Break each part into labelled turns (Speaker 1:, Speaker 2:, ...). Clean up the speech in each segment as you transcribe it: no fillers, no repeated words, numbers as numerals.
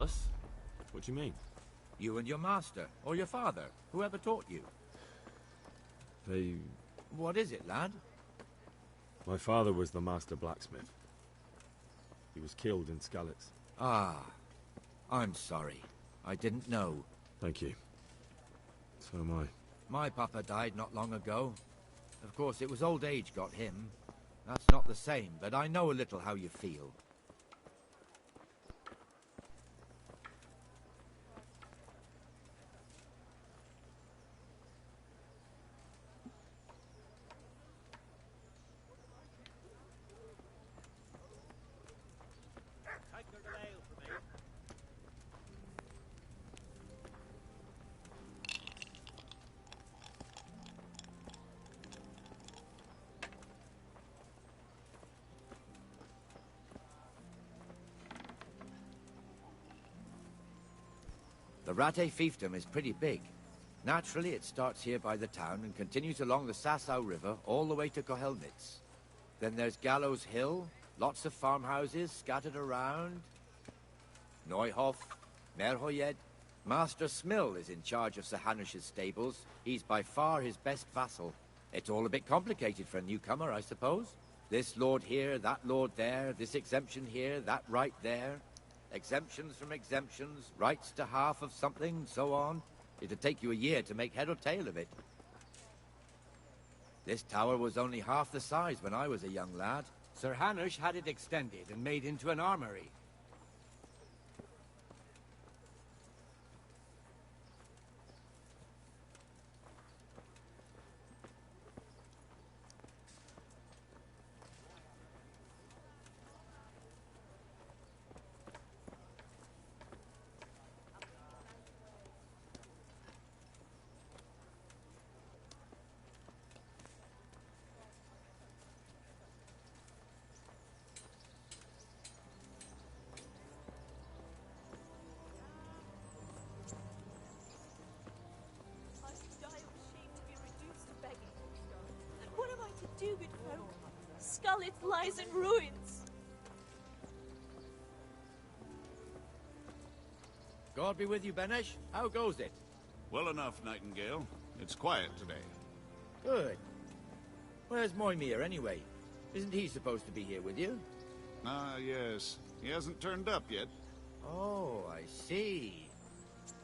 Speaker 1: Us? What do you mean?
Speaker 2: You and your master, or your father, whoever taught you.
Speaker 1: They...
Speaker 2: What is it, lad?
Speaker 1: My father was the master blacksmith. He was killed in Skalitz.
Speaker 2: Ah, I'm sorry. I didn't know.
Speaker 1: Thank you. So am I.
Speaker 2: My papa died not long ago. Of course, it was old age got him. That's not the same, but I know a little how you feel. The Rate fiefdom is pretty big. Naturally, it starts here by the town and continues along the Sassau River all the way to Kohelnitz. Then there's Gallows Hill, lots of farmhouses scattered around. Neuhof, Merhoyed. Master Smill is in charge of Sir Hanush's stables. He's by far his best vassal. It's all a bit complicated for a newcomer, I suppose. This lord here, that lord there, this exemption here, that right there. Exemptions from exemptions, rights to half of something, so on. It'd take you a year to make head or tail of it. This tower was only half the size when I was a young lad. Sir Hanush had it extended and made into an armory.
Speaker 3: Skalitz lies in ruins.
Speaker 2: God be with you, Benesh. How goes it?
Speaker 4: Well enough, Nightingale. It's quiet today.
Speaker 2: Good. Where's Moimir, anyway? Isn't he supposed to be here with you?
Speaker 4: Ah, yes. He hasn't turned up yet.
Speaker 2: Oh, I see.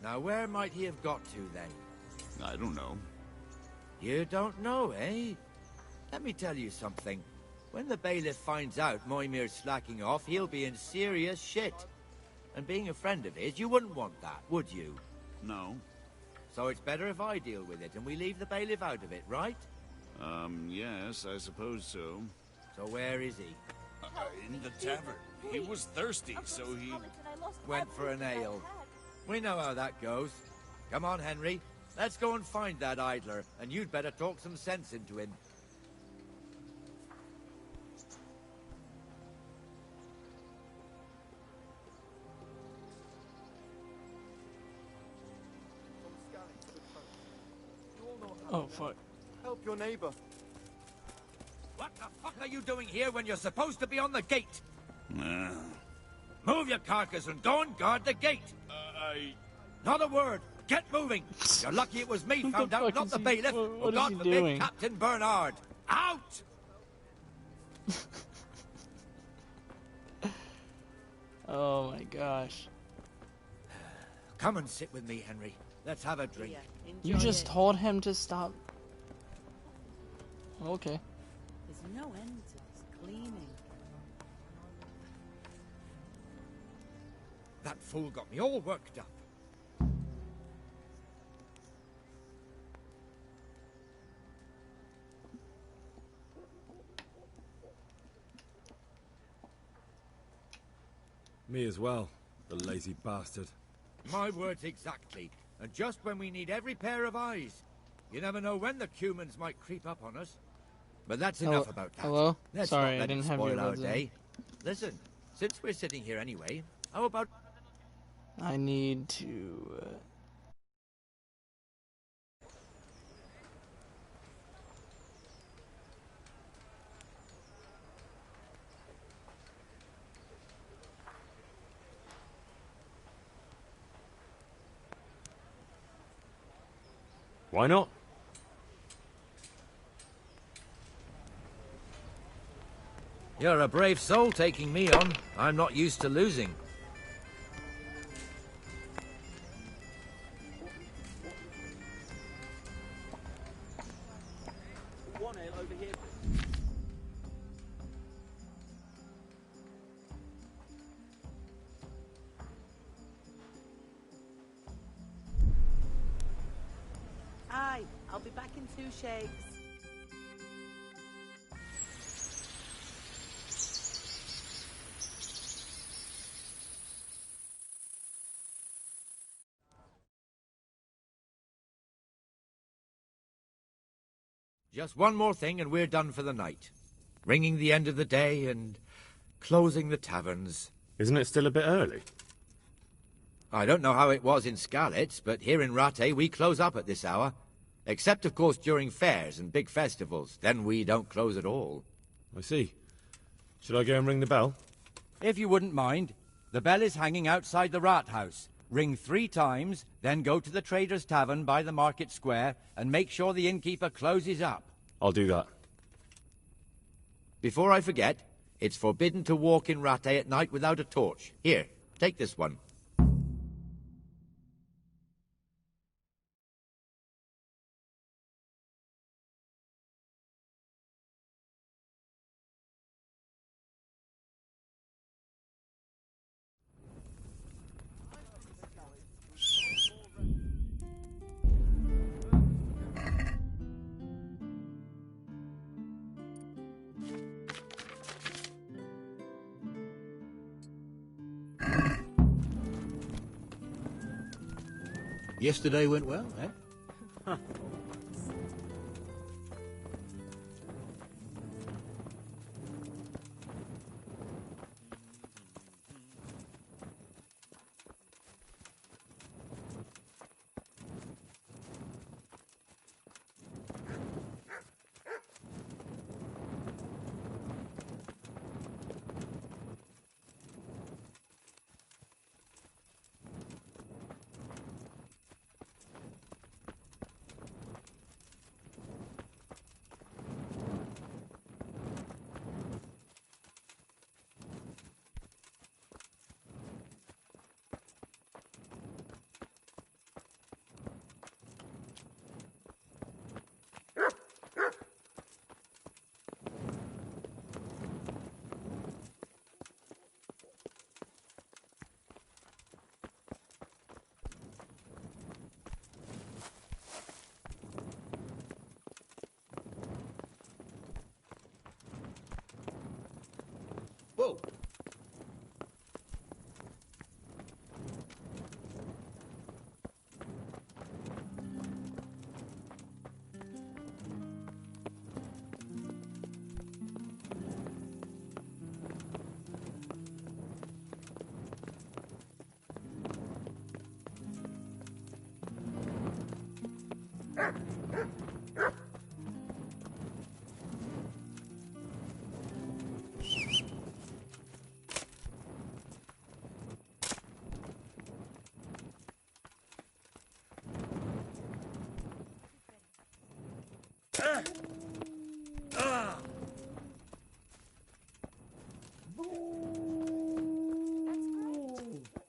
Speaker 2: Now, where might he have got to, then?
Speaker 4: I don't know.
Speaker 2: You don't know, eh? Let me tell you something. When the bailiff finds out Moimir's slacking off, he'll be in serious shit. And being a friend of his, you wouldn't want that, would you?
Speaker 4: No.
Speaker 2: So it's better if I deal with it and we leave the bailiff out of it, right?
Speaker 4: Yes, I suppose so.
Speaker 2: So where is he?
Speaker 4: In the tavern. He was thirsty, so he...
Speaker 2: went for an ale. We know how that goes. Come on, Henry. Let's go and find that idler, and you'd better talk some sense into him.
Speaker 5: Oh, fuck.
Speaker 6: Help your neighbor.
Speaker 2: What the fuck are you doing here when you're supposed to be on the gate? Move your carcass and go and guard the gate. Not a word. Get moving. You're lucky it was me found out, not the bailiff.
Speaker 5: What
Speaker 2: God
Speaker 5: is he
Speaker 2: forbid,
Speaker 5: doing?
Speaker 2: Captain Bernard. Out!
Speaker 5: Oh my gosh.
Speaker 2: Come and sit with me, Henry. Let's have a drink.
Speaker 5: You just told him to stop. Okay.
Speaker 7: There's no end to this cleaning.
Speaker 2: That fool got me all worked up.
Speaker 1: Me as well, the lazy bastard.
Speaker 2: My words exactly. And just when we need every pair of eyes. You never know when the Cumans might creep up on us. But that's enough about that.
Speaker 5: Hello?
Speaker 2: Let's
Speaker 5: Sorry,
Speaker 2: not let
Speaker 5: I didn't
Speaker 2: it
Speaker 5: have your
Speaker 2: spoil our
Speaker 5: words in.
Speaker 2: day. Listen, since we're sitting here anyway, how about...
Speaker 5: I need to...
Speaker 1: Why not?
Speaker 2: You're a brave soul taking me on. I'm not used to losing.
Speaker 7: Aye, I'll be back in 2 shakes.
Speaker 2: Just one more thing and we're done for the night. Ringing the end of the day and closing the taverns.
Speaker 1: Isn't it still a bit early?
Speaker 2: I don't know how it was in Skalitz, but here in Rattay we close up at this hour. Except, of course, during fairs and big festivals. Then we don't close at all.
Speaker 1: I see. Should I go and ring the bell?
Speaker 2: If you wouldn't mind, the bell is hanging outside the rat house. Ring 3 times, then go to the Trader's Tavern by the market square and make sure the innkeeper closes up.
Speaker 1: I'll do that.
Speaker 2: Before I forget, it's forbidden to walk in Rattay at night without a torch. Here, take this one.
Speaker 6: Yesterday went well, eh? Whoa!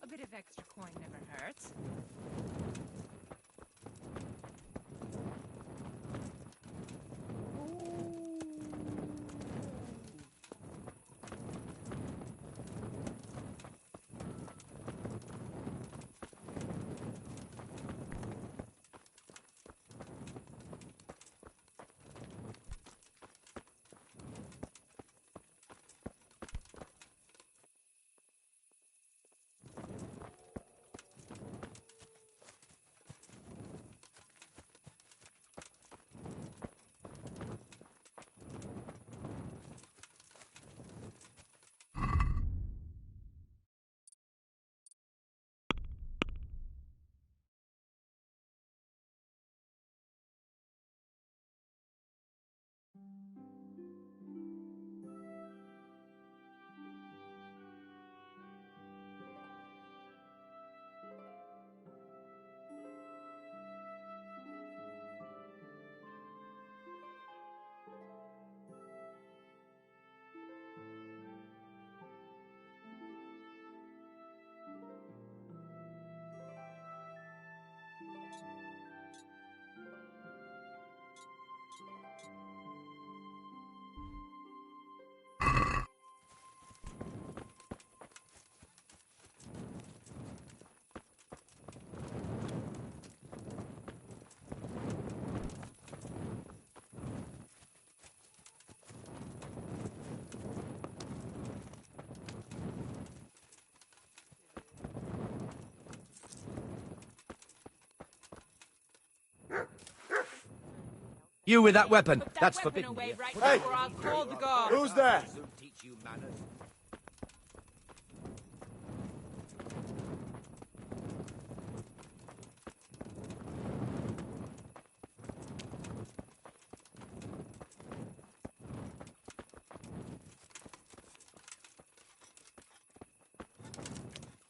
Speaker 8: A bit of extra coin never hurts.
Speaker 2: You with that weapon.
Speaker 8: Put that
Speaker 2: That's
Speaker 8: weapon
Speaker 2: forbidden.
Speaker 8: away
Speaker 2: here.
Speaker 8: right
Speaker 9: Hey!
Speaker 8: now or I'll call the guard.
Speaker 9: Who's there?
Speaker 2: Soon teach you manners.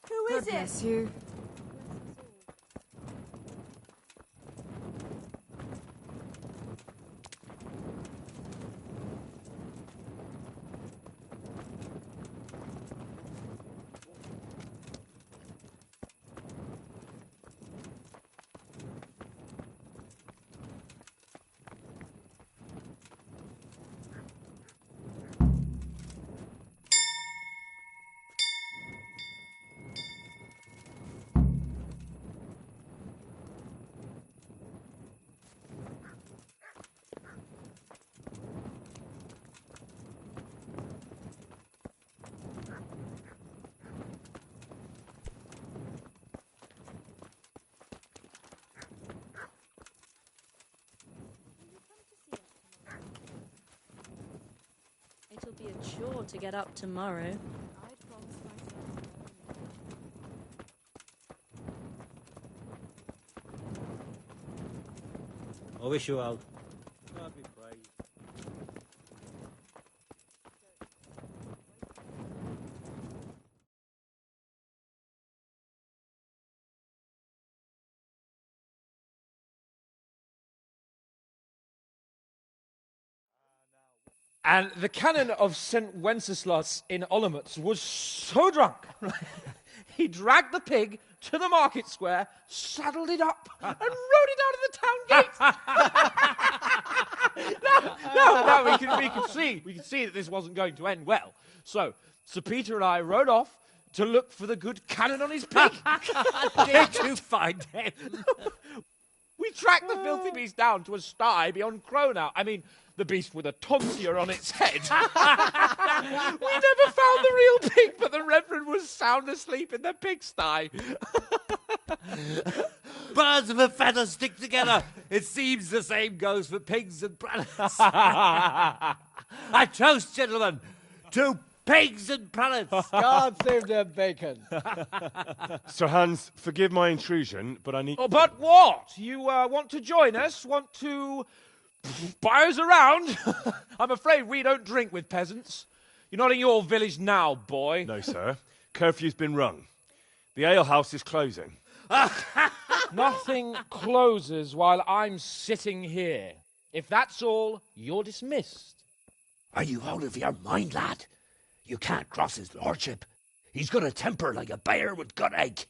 Speaker 3: Who is it?
Speaker 8: Bless you.
Speaker 3: It'll be a chore to get up tomorrow.
Speaker 6: I wish you well. God be praised.
Speaker 10: And the canon of St. Wenceslas in Olomouc was so drunk, he dragged the pig to the market square, saddled it up, and rode it out of the town gate. No, we could see that this wasn't going to end well. So Sir Peter and I rode off to look for the good canon on his pig.
Speaker 2: Did you find him?
Speaker 10: We tracked the filthy beast down to a sty beyond Cronau. I mean, the beast with a tonsure on its head. We never found the real pig, but the Reverend was sound asleep in the pigsty.
Speaker 2: Birds of a feather stick together. It seems the same goes for pigs and prelates. I toast, gentlemen, to pigs and prelates.
Speaker 11: God save their bacon.
Speaker 1: Sir Hans, forgive my intrusion, but I need...
Speaker 10: Oh, but what? You want to join us? Want to buy us around? I'm afraid we don't drink with peasants. You're not in your village now, boy.
Speaker 1: No, sir. Curfew's been rung. The alehouse is closing.
Speaker 10: Nothing closes while I'm sitting here. If that's all, you're dismissed.
Speaker 2: Are you out of your mind, lad? You can't cross his lordship. He's got a temper like a bear with gut ache.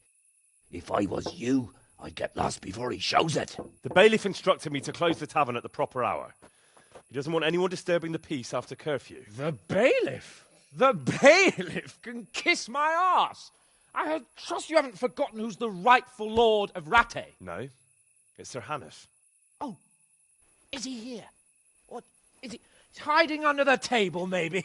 Speaker 2: If I was you, I'd get lost before he shows it.
Speaker 1: The bailiff instructed me to close the tavern at the proper hour. He doesn't want anyone disturbing the peace after curfew.
Speaker 10: The bailiff? The bailiff can kiss my arse. I trust you haven't forgotten who's the rightful lord of Rattay.
Speaker 1: No, it's Sir Hannes.
Speaker 10: Oh, is he here? What, is he he's hiding under the table, maybe?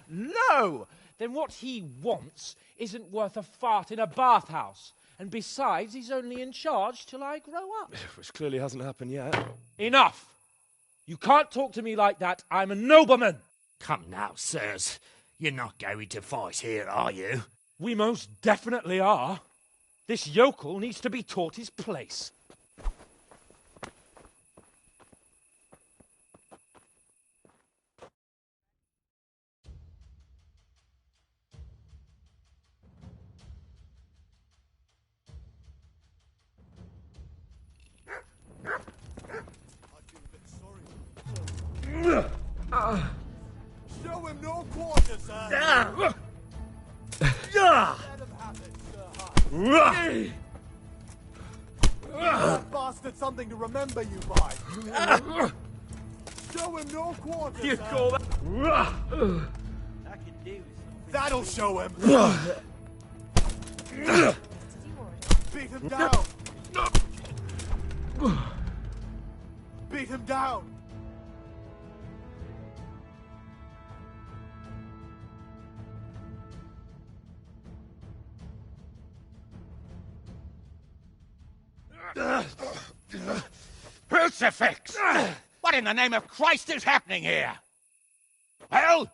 Speaker 10: No! Then what he wants isn't worth a fart in a bathhouse. And besides, he's only in charge till I grow up.
Speaker 1: Which clearly hasn't happened yet.
Speaker 10: Enough! You can't talk to me like that. I'm a nobleman.
Speaker 2: Come now, sirs. You're not going to fight here, are you?
Speaker 10: We most definitely are. This yokel needs to be taught his place.
Speaker 9: Show him no quarter, sir. Let him have it, Sir Hans. Give that bastard something to remember you by. Show him no quarter,
Speaker 10: You
Speaker 9: sir.
Speaker 10: call that?
Speaker 11: I can do something.
Speaker 9: That'll show him. Beat him down. Beat him down.
Speaker 10: Crucifix!
Speaker 2: What in the name of Christ is happening here? Well,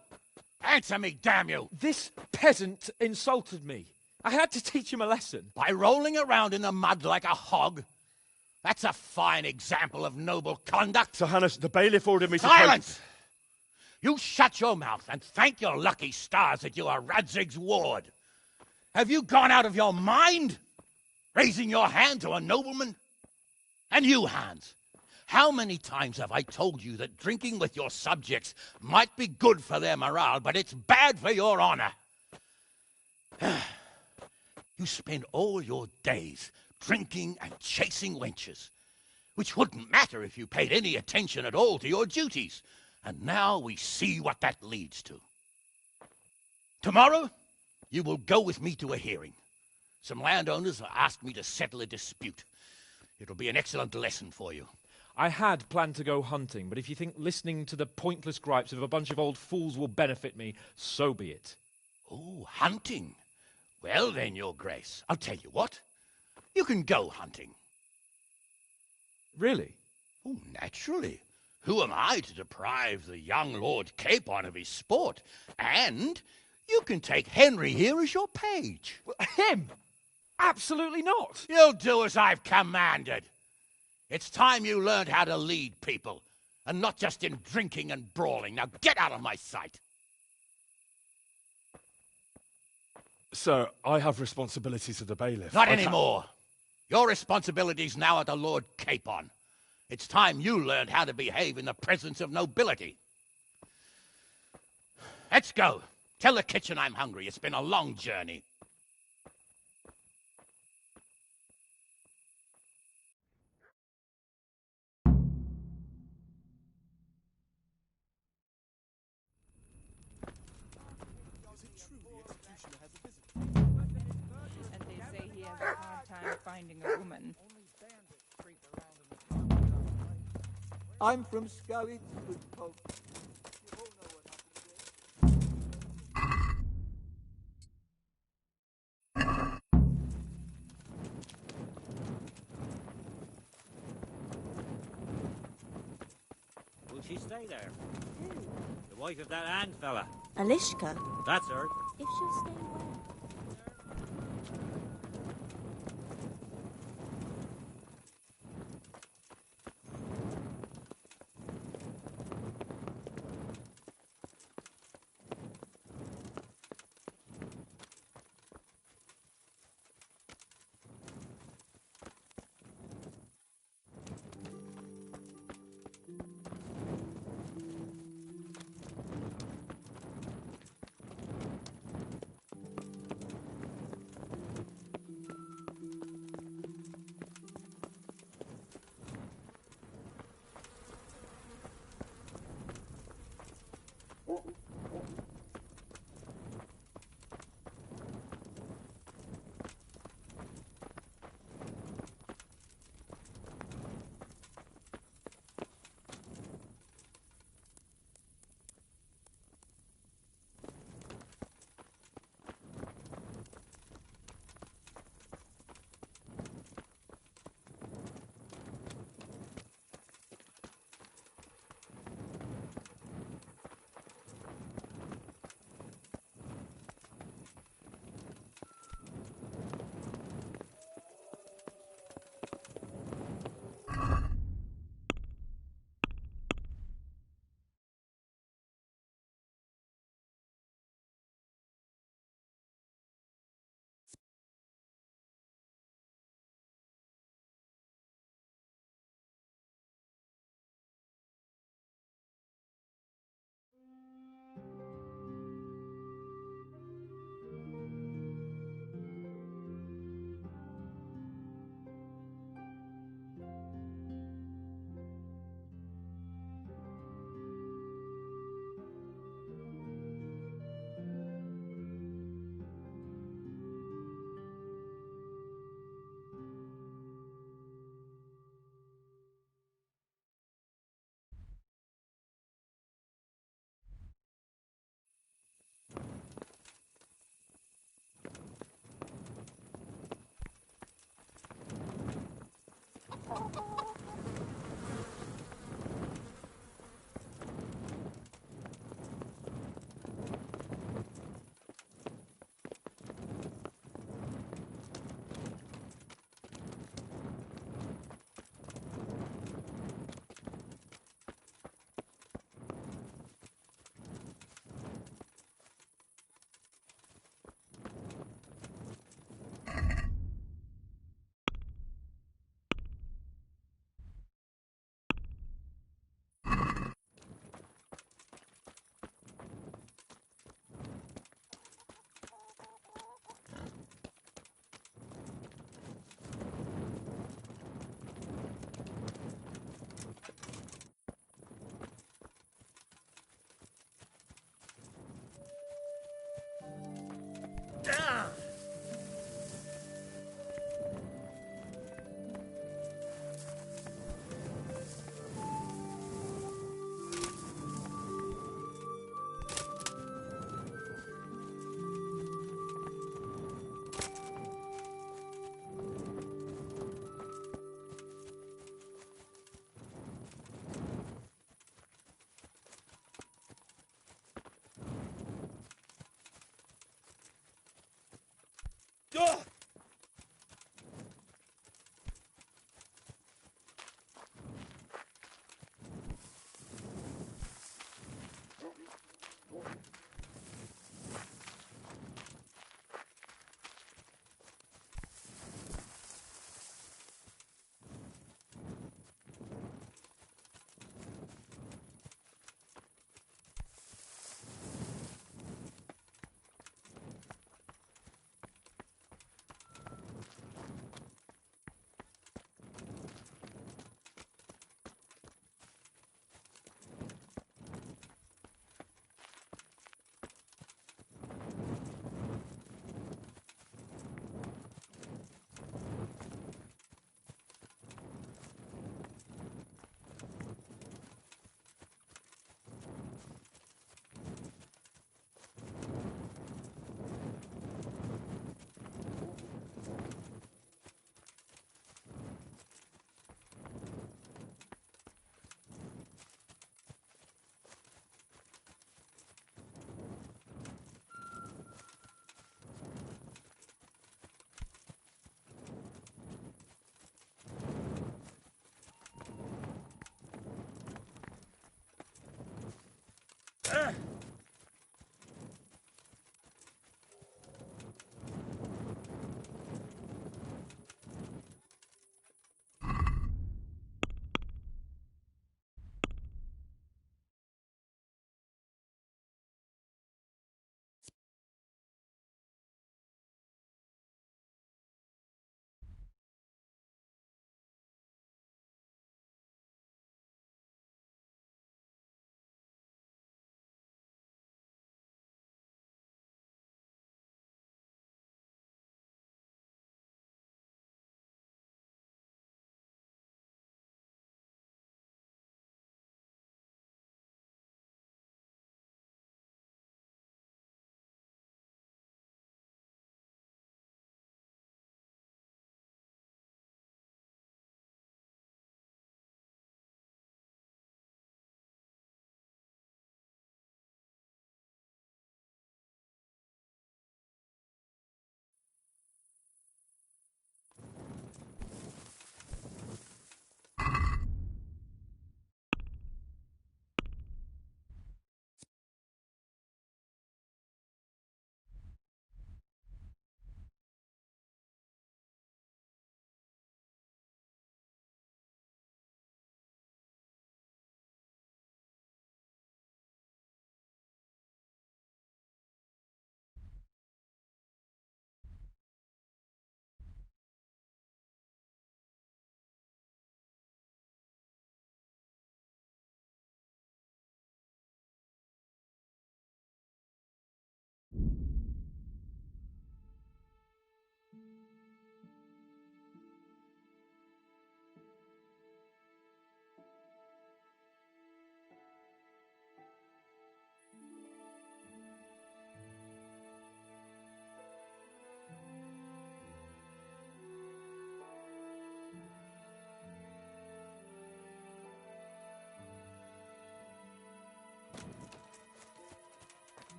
Speaker 2: answer me, damn you!
Speaker 10: This peasant insulted me. I had to teach him a lesson.
Speaker 2: By rolling around in the mud like a hog? That's a fine example of noble conduct.
Speaker 1: Sir Hannes, the bailiff ordered me to...
Speaker 2: Silence! You shut your mouth and thank your lucky stars that you are Radzig's ward. Have you gone out of your mind? Raising your hand to a nobleman? And you, Hans, how many times have I told you that drinking with your subjects might be good for their morale, but it's bad for your honor? You spend all your days drinking and chasing wenches, which wouldn't matter if you paid any attention at all to your duties. And now we see what that leads to. Tomorrow, you will go with me to a hearing. Some landowners have asked me to settle a dispute. It'll be an excellent lesson for you.
Speaker 10: I had planned to go hunting, but if you think listening to the pointless gripes of a bunch of old fools will benefit me, so be it.
Speaker 2: Oh, hunting. Well then, Your Grace, I'll tell you what. You can go hunting.
Speaker 10: Really?
Speaker 2: Oh, naturally. Who am I to deprive the young Lord Capon of his sport? And you can take Henry here as your page.
Speaker 10: Him? Absolutely not.
Speaker 2: You'll do as I've commanded. It's time you learned how to lead people, and not just in drinking and brawling. Now get out of my sight.
Speaker 1: Sir, I have responsibilities of the bailiff.
Speaker 2: Not anymore. Your responsibilities now are to Lord Capon. It's time you learned how to behave in the presence of nobility. Let's go. Tell the kitchen I'm hungry. It's been a long journey.
Speaker 8: And they say he has a hard time finding a woman.
Speaker 9: I'm from Scout, good folk.
Speaker 6: Will she stay there? The wife of that Anne fella.
Speaker 3: Alishka,
Speaker 6: That's her.
Speaker 3: if she'll stay away.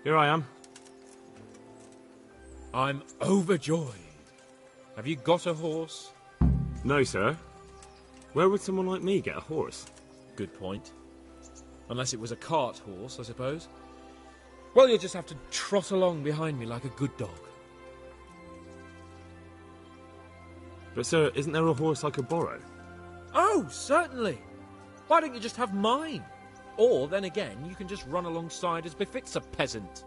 Speaker 1: Here I am.
Speaker 10: I'm overjoyed. Have you got a horse?
Speaker 1: No, sir. Where would someone like me get a horse?
Speaker 10: Good point. Unless it was a cart horse, I suppose. Well, you'll just have to trot along behind me like a good dog.
Speaker 1: But, sir, isn't there a horse I could borrow?
Speaker 10: Oh, certainly. Why don't you just have mine? Or, then again, you can just run alongside as befits a peasant.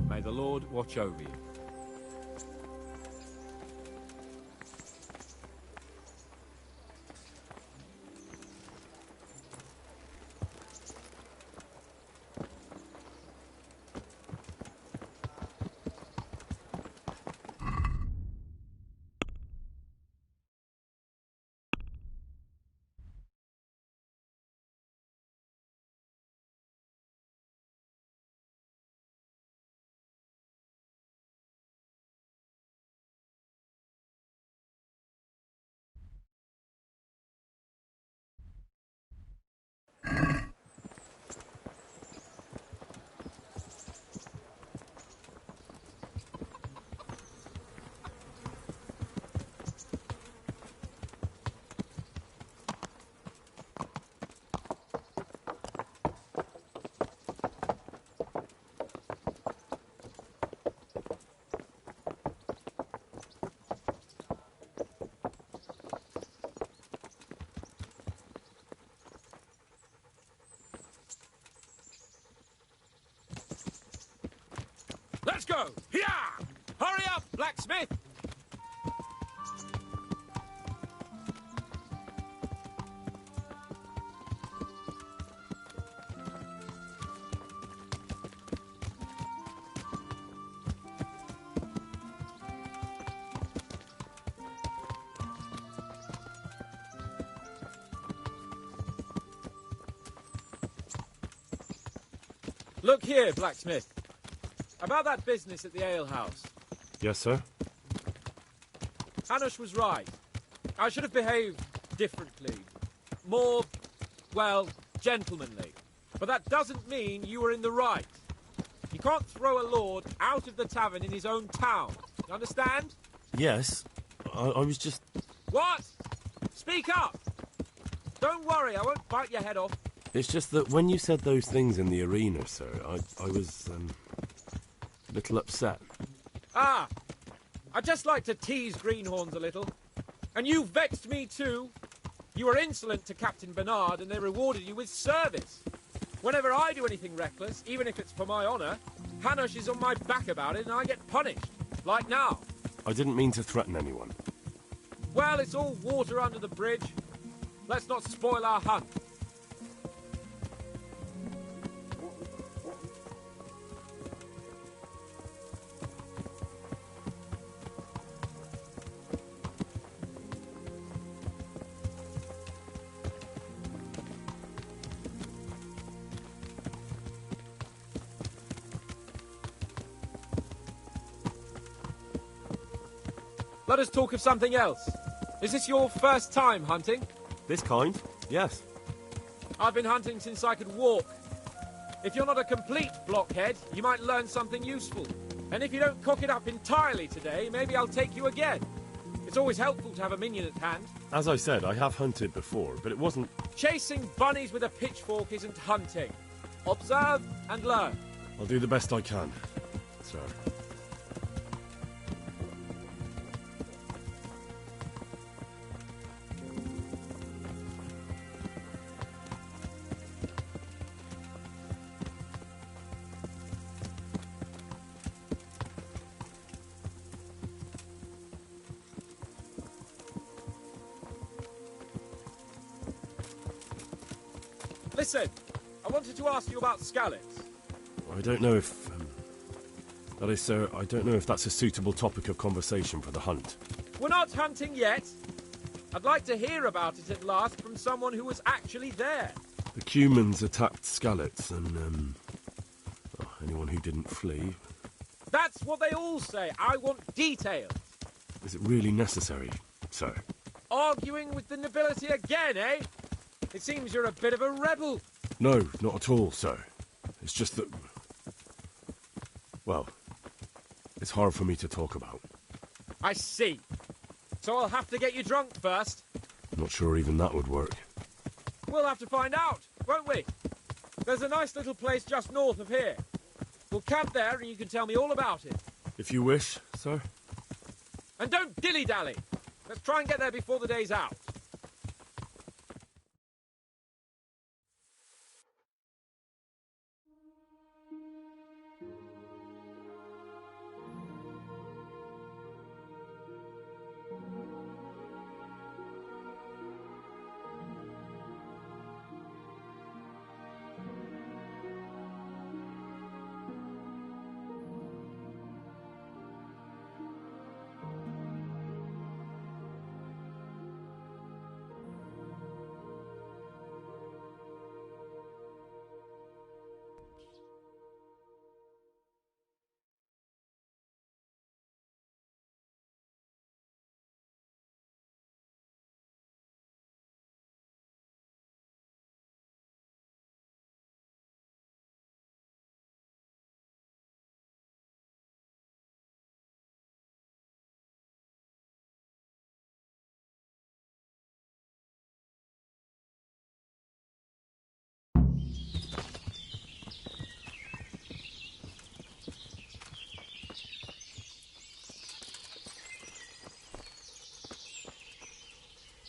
Speaker 10: May the Lord watch over you. Let's go! Here! Hurry up, blacksmith! Look here, blacksmith. About that business at the alehouse.
Speaker 1: Yes, sir.
Speaker 10: Hanush was right. I should have behaved differently. More, well, gentlemanly. But that doesn't mean you were in the right. You can't throw a lord out of the tavern in his own town. You understand?
Speaker 1: Yes. I was just...
Speaker 10: What? Speak up! Don't worry, I won't bite your head off.
Speaker 1: It's just that when you said those things in the arena, sir, I was, a little upset.
Speaker 10: Ah! I just like to tease greenhorns a little. And you vexed me too. You were insolent to Captain Bernard and they rewarded you with service. Whenever I do anything reckless, even if it's for my honour, Hanush is on my back about it and I get punished. Like now.
Speaker 1: I didn't mean to threaten anyone.
Speaker 10: Well, it's all water under the bridge. Let's not spoil our hunt. Let us talk of something else. Is this your first time hunting?
Speaker 1: This kind? Yes.
Speaker 10: I've been hunting since I could walk. If you're not a complete blockhead, you might learn something useful. And if you don't cock it up entirely today, maybe I'll take you again. It's always helpful to have a minion at hand.
Speaker 1: As I said, I have hunted before, but it wasn't...
Speaker 10: Chasing bunnies with a pitchfork isn't hunting. Observe and learn.
Speaker 1: I'll do the best I can, sir.
Speaker 10: Listen, I wanted to ask you about scallops.
Speaker 1: I don't know if... that is, sir, I don't know if that's a suitable topic of conversation for the hunt.
Speaker 10: We're not hunting yet. I'd like to hear about it at last from someone who was actually there.
Speaker 1: The Cumans attacked Skallets and, anyone who didn't flee.
Speaker 10: That's what they all say. I want details.
Speaker 1: Is it really necessary, sir?
Speaker 10: Arguing with the nobility again, eh? It seems you're a bit of a rebel.
Speaker 1: No, not at all, sir. It's just that... Well, it's hard for me to talk about.
Speaker 10: I see. So I'll have to get you drunk first.
Speaker 1: Not sure even that would work.
Speaker 10: We'll have to find out, won't we? There's a nice little place just north of here. We'll camp there and you can tell me all about it.
Speaker 1: If you wish, sir.
Speaker 10: And don't dilly-dally. Let's try and get there before the day's out.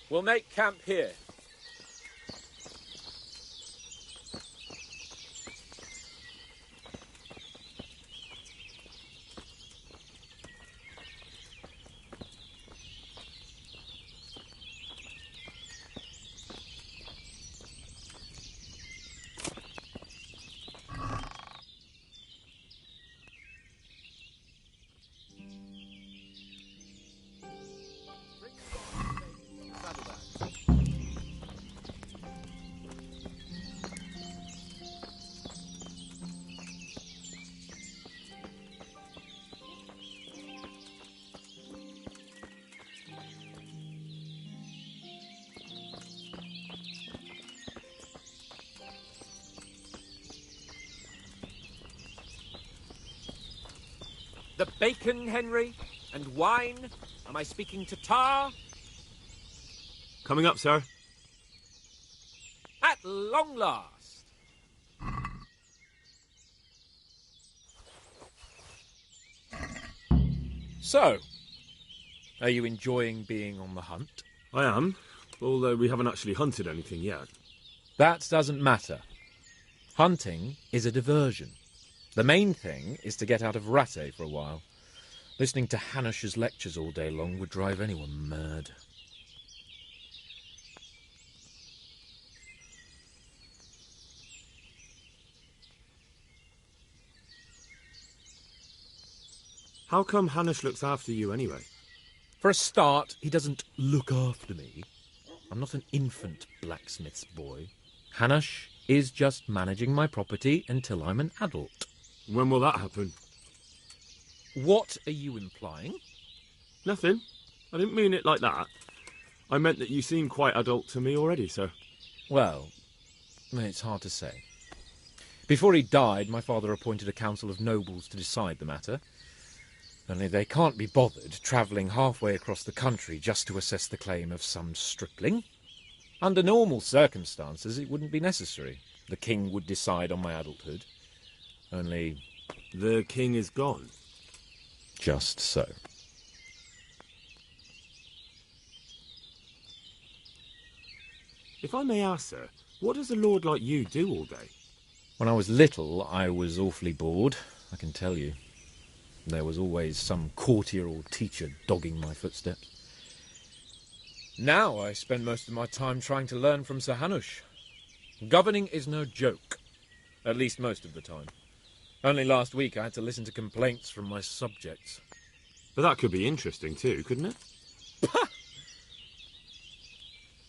Speaker 10: We'll make camp here. The bacon, Henry? And wine? Am I speaking to Tar?
Speaker 1: Coming up, sir.
Speaker 10: At long last. So, are you enjoying being on the hunt?
Speaker 1: I am, although we haven't actually hunted anything yet.
Speaker 10: That doesn't matter. Hunting is a diversion. The main thing is to get out of Rattay for a while. Listening to Hanush's lectures all day long would drive anyone mad.
Speaker 1: How come Hanush looks after you anyway?
Speaker 10: For a start, he doesn't look after me. I'm not an infant blacksmith's boy. Hanush is just managing my property until I'm an adult.
Speaker 1: When will that happen?
Speaker 10: What are you implying?
Speaker 1: Nothing. I didn't mean it like that. I meant that you seem quite adult to me already, sir.
Speaker 10: Well, it's hard to say. Before he died, my father appointed a council of nobles to decide the matter. Only they can't be bothered travelling halfway across the country just to assess the claim of some stripling. Under normal circumstances, it wouldn't be necessary. The king would decide on my adulthood. Only...
Speaker 1: The king is gone.
Speaker 10: Just so.
Speaker 1: If I may ask, sir, what does a lord like you do all day?
Speaker 10: When I was little, I was awfully bored, I can tell you. There was always some courtier or teacher dogging my footsteps. Now I spend most of my time trying to learn from Sir Hanush. Governing is no joke, at least most of the time. Only last week I had to listen to complaints from my subjects.
Speaker 1: But that could be interesting too, couldn't it?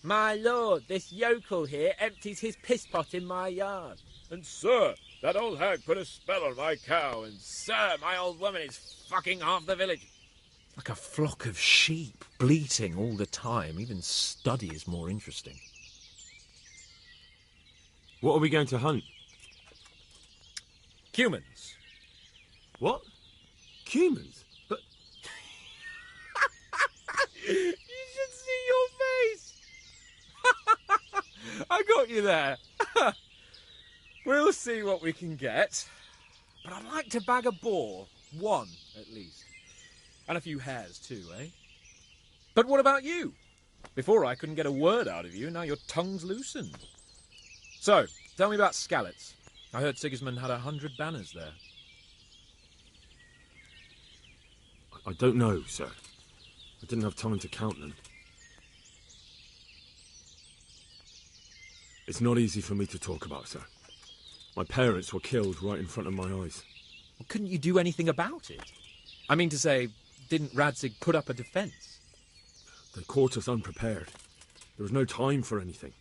Speaker 6: My lord, this yokel here empties his piss pot in my yard.
Speaker 4: And sir, that old hag put a spell on my cow, and
Speaker 6: Sir, my old woman is fucking half the village.
Speaker 10: Like a flock of sheep, bleating all the time. Even study is more interesting.
Speaker 1: What are we going to hunt?
Speaker 10: Humans.
Speaker 1: What? Humans? But
Speaker 6: You should see your face! I got you there. We'll see what we can get. But I'd like to bag a boar. One, at least. And a few hares, too, eh? But what about you? Before I couldn't get a word out of you, now your tongue's loosened. So, tell me about Skalitz. I heard Sigismund had 100 banners there.
Speaker 1: I don't know, sir. I didn't have time to count them. It's not easy for me to talk about, sir. My parents were killed right in front of my eyes.
Speaker 6: Well, couldn't you do anything about it? I mean to say, didn't Radzig put up a defence?
Speaker 1: They caught us unprepared. There was no time for anything.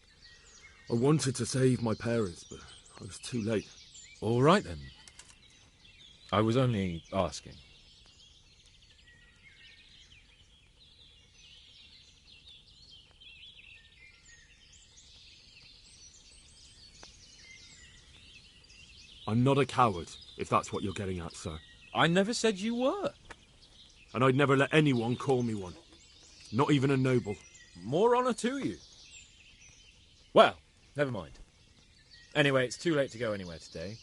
Speaker 1: I wanted to save my parents, but I was too late.
Speaker 6: All right, then. I was only asking.
Speaker 1: I'm not a coward, if that's what you're getting at, sir.
Speaker 6: I never said you were.
Speaker 1: And I'd never let anyone call me one. Not even a noble.
Speaker 6: More honour to you. Well, never mind. Anyway, it's too late to go anywhere today.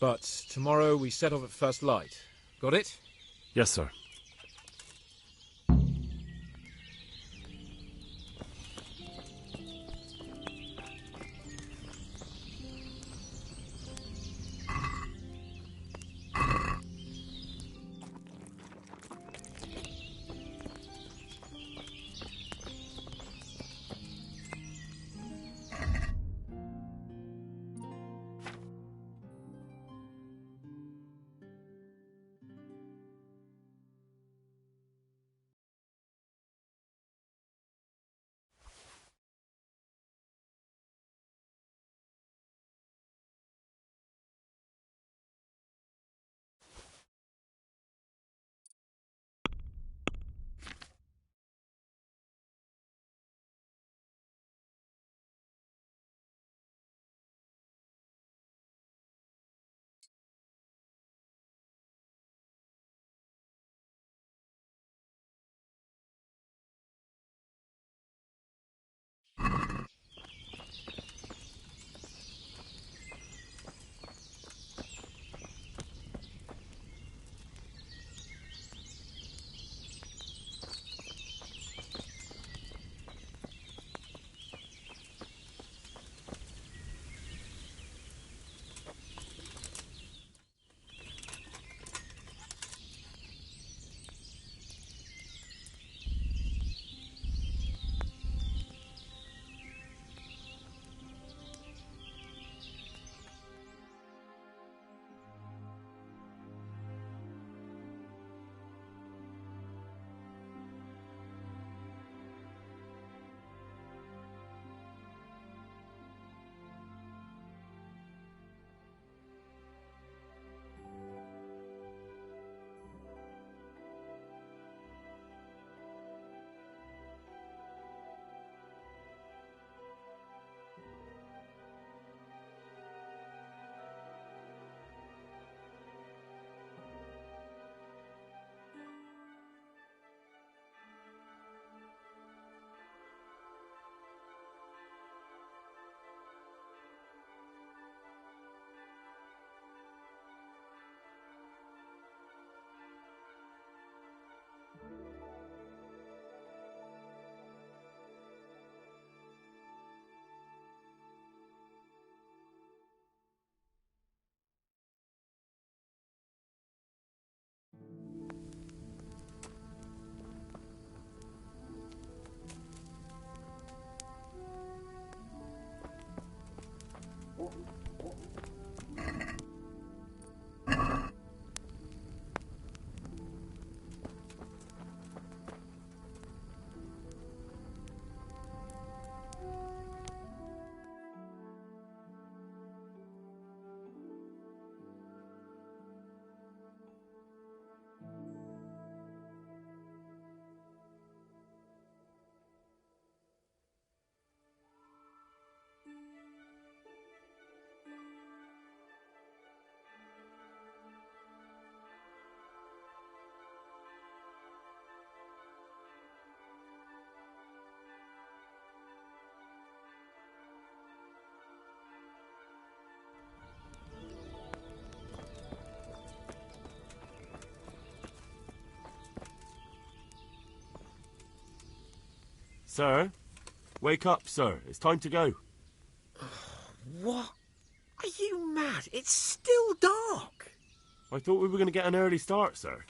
Speaker 6: But tomorrow we set off at first light. Got it?
Speaker 1: Yes, sir.
Speaker 12: Sir? Wake up, sir. It's time to go.
Speaker 10: What? Are you mad? It's still dark.
Speaker 12: I thought we were going to get an early start, sir.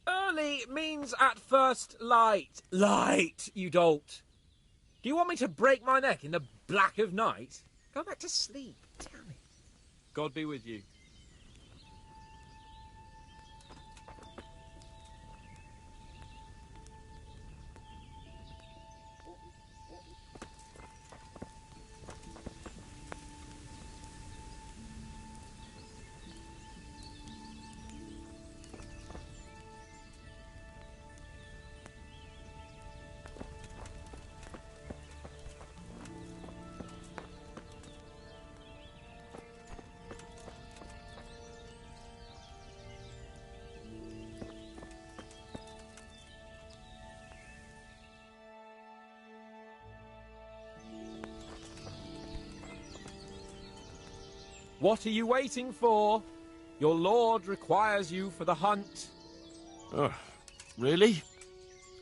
Speaker 10: Early means at first light. Light, you dolt. Do you want me to break my neck in the black of night? Go back to sleep. Damn it.
Speaker 6: God be with you. What are you waiting for? Your lord requires you for the hunt.
Speaker 12: Ugh, really?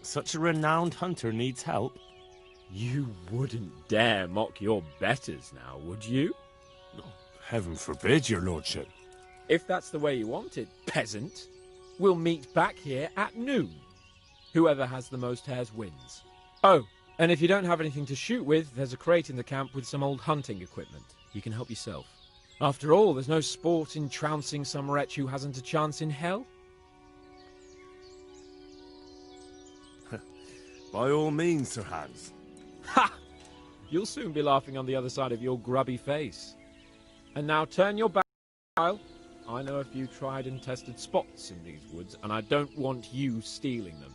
Speaker 12: Such a renowned hunter needs help?
Speaker 6: You wouldn't dare mock your betters now, would you?
Speaker 12: Oh, heaven forbid, your lordship.
Speaker 6: If that's the way you want it, peasant, we'll meet back here at noon. Whoever has the most hares wins. Oh, and if you don't have anything to shoot with, there's a crate in the camp with some old hunting equipment. You can help yourself. After all, there's no sport in trouncing some wretch who hasn't a chance in hell.
Speaker 12: By all means, Sir Hans.
Speaker 6: Ha! You'll soon be laughing on the other side of your grubby face. And now turn your back, Kyle. I know a few tried and tested spots in these woods, and I don't want you stealing them.